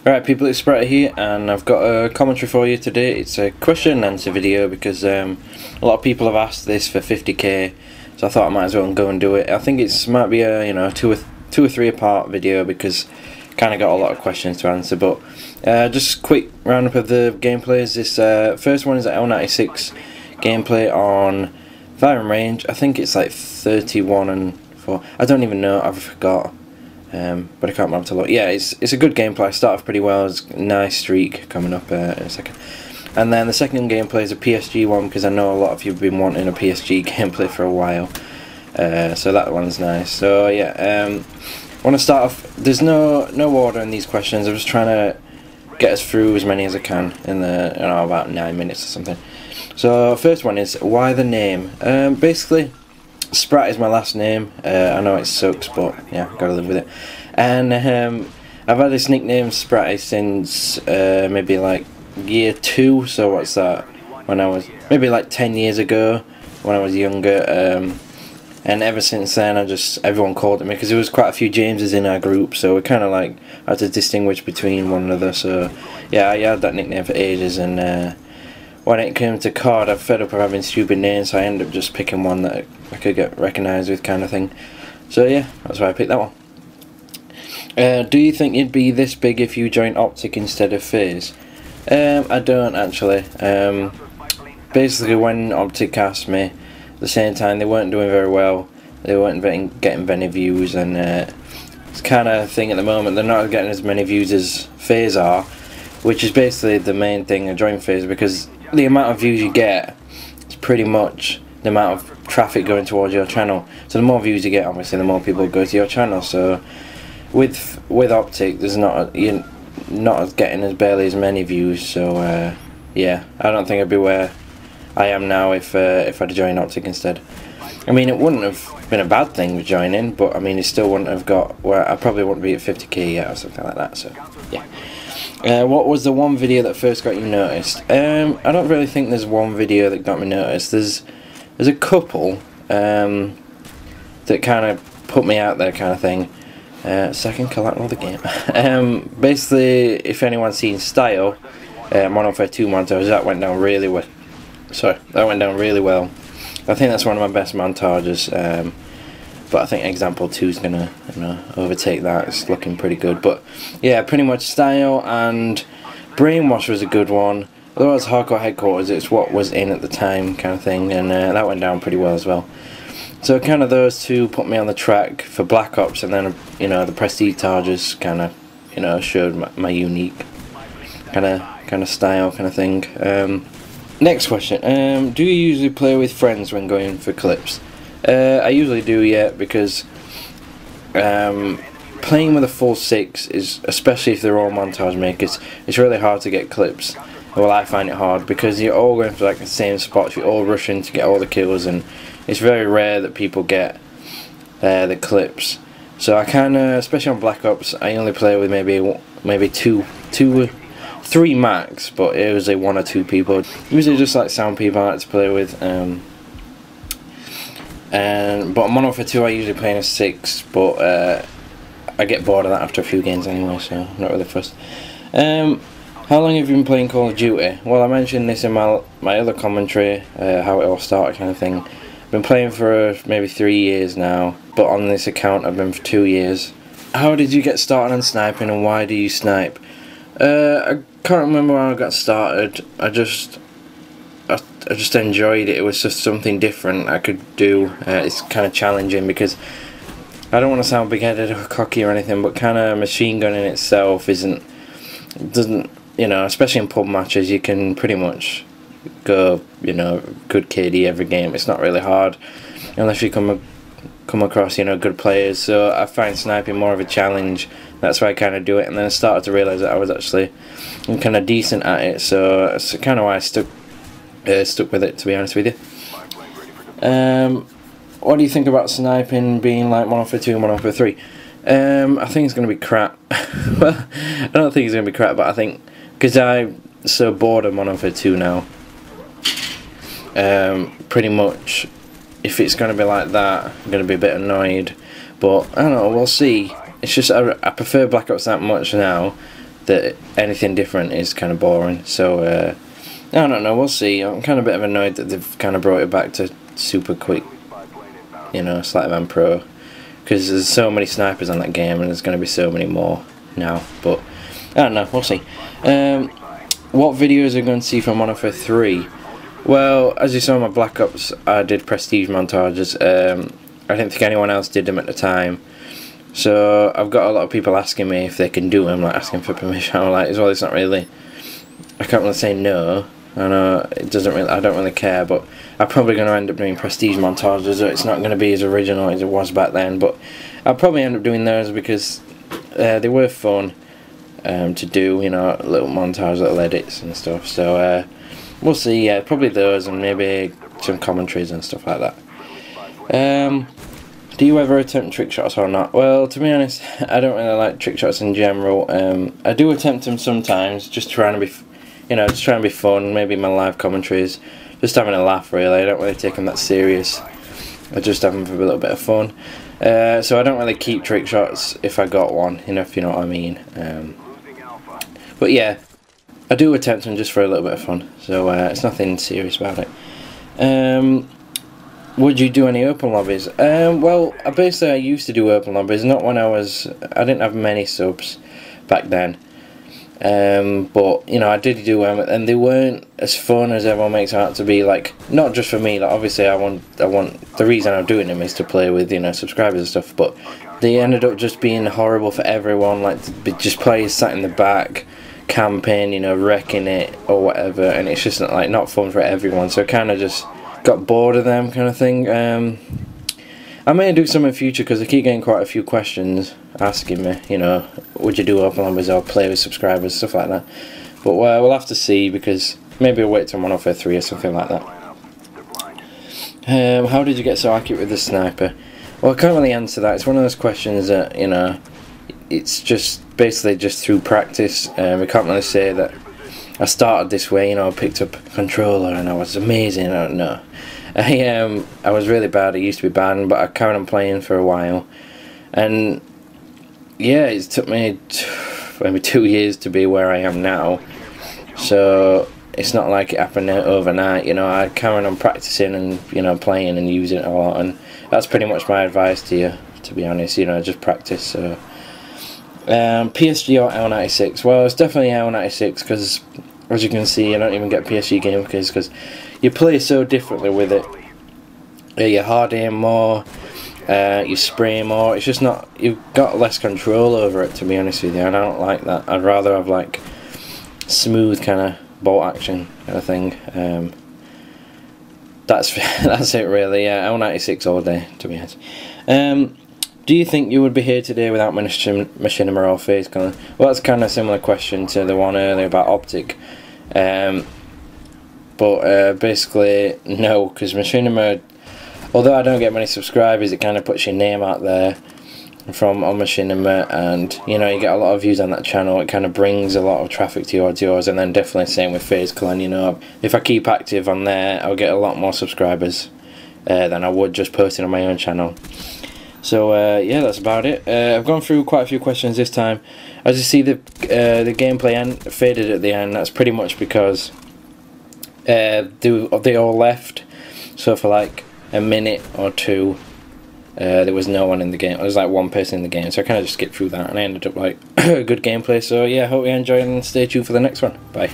Right people, it's Spratt here and I've got a commentary for you today. It's a question and answer video because a lot of people have asked this for 50k, so I thought I might as well go and do it. I think it might be a two or three part video because kind of got a lot of questions to answer, but just quick roundup of the gameplays. This first one is at L96 gameplay on firing range. I think it's like 31 and 4. I don't even know, I've forgot. But I can't remember to look. Yeah, it's a good gameplay. I started off pretty well. It's a nice streak coming up in a second. And then the second gameplay is a PSG one because I know a lot of you have been wanting a PSG gameplay for a while. So that one's nice. So yeah, I want to start off. There's no order in these questions. I'm just trying to get us through as many as I can in the about 9 minutes or something. So first one is why the name. Basically, Spratt is my last name. I know it sucks, but yeah, gotta live with it. And I've had this nickname Spratty since maybe like year 2. So what's that? When I was maybe like 10 years ago, when I was younger. And ever since then, everyone called it me because there was quite a few Jameses in our group. So we kind of like had to distinguish between one another. So yeah, I had that nickname for ages, and when it came to COD, I fed up of having stupid names, so I ended up just picking one that I could get recognised with, kind of thing. So yeah, that's why I picked that one. Do you think you'd be this big if you joined Optic instead of FaZe? I don't actually. Basically, when Optic asked me, at the same time they weren't doing very well. They weren't getting many views, and it's kind of thing at the moment. They're not getting as many views as FaZe are, which is basically the main thing I joined FaZe because the amount of views you get is pretty much the amount of traffic going towards your channel. So the more views you get, obviously, the more people go to your channel. So with Optic, you're not getting barely as many views. So yeah, I don't think I'd be where I am now if I'd joined Optic instead. I mean, it wouldn't have been a bad thing with joining, but I mean, it still wouldn't have got where I probably wouldn't be at 50k yet or something like that. So yeah. What was the one video that first got you noticed? I don't really think there's one video that got me noticed. There's a couple that kind of put me out there, kind of thing. Second collateral of the game. Basically, if anyone's seen Style, Modern Warfare 2 montage, that went down really well. Sorry, that went down really well. I think that's one of my best montages. But I think example 2 is gonna overtake that. It's looking pretty good. But yeah, pretty much Style and Brainwash was a good one. Otherwise, Hardcore Headquarters, it's what was in at the time, kind of thing, and that went down pretty well as well. So kind of those two put me on the track for Black Ops, and then the Prestige Targets kind of showed my unique kind of style, kind of thing. Next question. Do you usually play with friends when going for clips? I usually do, yeah, because playing with a full 6 is, especially if they're all montage makers, it's really hard to get clips. Well, I find it hard because you're all going for like the same spots, you're all rushing to get all the kills, and it's very rare that people get the clips. So I kind of, especially on Black Ops, I only play with maybe two, 3 max, but it was like 1 or 2 people. Usually just like sound people I like to play with. But on Modern Warfare 2 I usually play in a 6, but I get bored of that after a few games anyway, so I'm not really fussed. How long have you been playing Call of Duty? Well, I mentioned this in my other commentary, how it all started, kind of thing. I've been playing for maybe 3 years now, but on this account I've been for 2 years. How did you get started on sniping, and why do you snipe? I can't remember when I got started. I just enjoyed it. It was just something different I could do. It's kind of challenging because I don't want to sound big-headed or cocky or anything, but kind of machine gunning itself doesn't especially in pub matches, you can pretty much go good KD every game. It's not really hard unless you come across good players. So I find sniping more of a challenge. That's why I kind of do it, and then I started to realise that I was actually kind of decent at it. So that's kind of why I stuck with it, to be honest with you. What do you think about sniping being like Modern Warfare 2 and Modern Warfare 3? I think it's going to be crap. Well, I don't think it's going to be crap, but I think because I'm so bored of Modern Warfare 2 now, pretty much if it's going to be like that, I'm going to be a bit annoyed. But I don't know, we'll see. It's just I prefer Black Ops that much now, that anything different is kind of boring. So I don't know, we'll see. I'm kind of a bit annoyed that they've kind of brought it back to super quick, you know, Sleight-of-hand Pro, because there's so many snipers on that game and there's going to be so many more now. But I don't know, we'll see. What videos are you going to see from Modern Warfare 3? Well, as you saw in my Black Ops, I did prestige montages. I didn't think anyone else did them at the time, so I've got a lot of people asking me if they can do them, like asking for permission. I'm like, well, it's not really, I can't really say no. I know it doesn't really, I don't really care, but I'm probably going to end up doing prestige montages. So it's not going to be as original as it was back then, but I'll probably end up doing those because they were fun to do, you know, little montage, little edits and stuff. So we'll see. Yeah, probably those, and maybe some commentaries and stuff like that. Do you ever attempt trick shots or not? Well, to be honest, I don't really like trick shots in general. I do attempt them sometimes, just trying to be, you know, just trying to be fun. Maybe my live commentaries, just having a laugh. Really, I don't really take them that serious. I just have them for a little bit of fun. So I don't really keep trick shots if I got one, you know, if you know what I mean. But yeah, I do attempt them just for a little bit of fun. So it's nothing serious about it. Would you do any open lobbies? Well, basically I used to do open lobbies, not when I didn't have many subs back then. But, you know, I did do them, and they weren't as fun as everyone makes it out to be. Like, not just for me, like, obviously I want, the reason I'm doing them is to play with, you know, subscribers and stuff, but they ended up just being horrible for everyone. Like, just players sat in the back, camping, you know, wrecking it, or whatever, and it's just, like, not fun for everyone, so I kind of just got bored of them kind of thing. I may do some in future because I keep getting quite a few questions asking me, you know, would you do open lobbies or play with subscribers, stuff like that. But we'll have to see, because maybe I'll wait till Modern Warfare 3 or something like that. How did you get so accurate with the sniper? Well, I can't really answer that. It's one of those questions that, you know, it's just basically just through practice. We can't really say that I started this way, you know, I picked up a controller and I was amazing. I don't know. I was really bad. I used to be banned, but I carried on playing for a while, and yeah, it took me maybe 2 years to be where I am now. So it's not like it happened overnight, you know. I carried on practicing and, you know, playing and using it a lot, and that's pretty much my advice to you, to be honest. You know, just practice. So PSG or L96? Well, it's definitely L96 because, as you can see, I don't even get PSG game because you play so differently with it. You hard aim more, you spray more. It's just not, you've got less control over it, to be honest with you, and I don't like that. I'd rather have like smooth kind of bolt action kind of thing. That's that's it really. Yeah, L96 all day, to be honest. Do you think you would be here today without machinima or face colour? Well, that's kind of a similar question to the one earlier about optic. But basically, no, because machinima, although I don't get many subscribers, it kind of puts your name out there on machinima, and, you know, you get a lot of views on that channel. It kind of brings a lot of traffic towards yours, and then definitely same with face colour. You know, if I keep active on there, I'll get a lot more subscribers than I would just posting on my own channel. So yeah, that's about it. I've gone through quite a few questions this time. As you see, the gameplay faded at the end. That's pretty much because they all left. So for like a minute or two, there was no one in the game. There was like one person in the game, so I kind of just skipped through that, and I ended up like good gameplay. So yeah, hope you enjoyed, and stay tuned for the next one. Bye.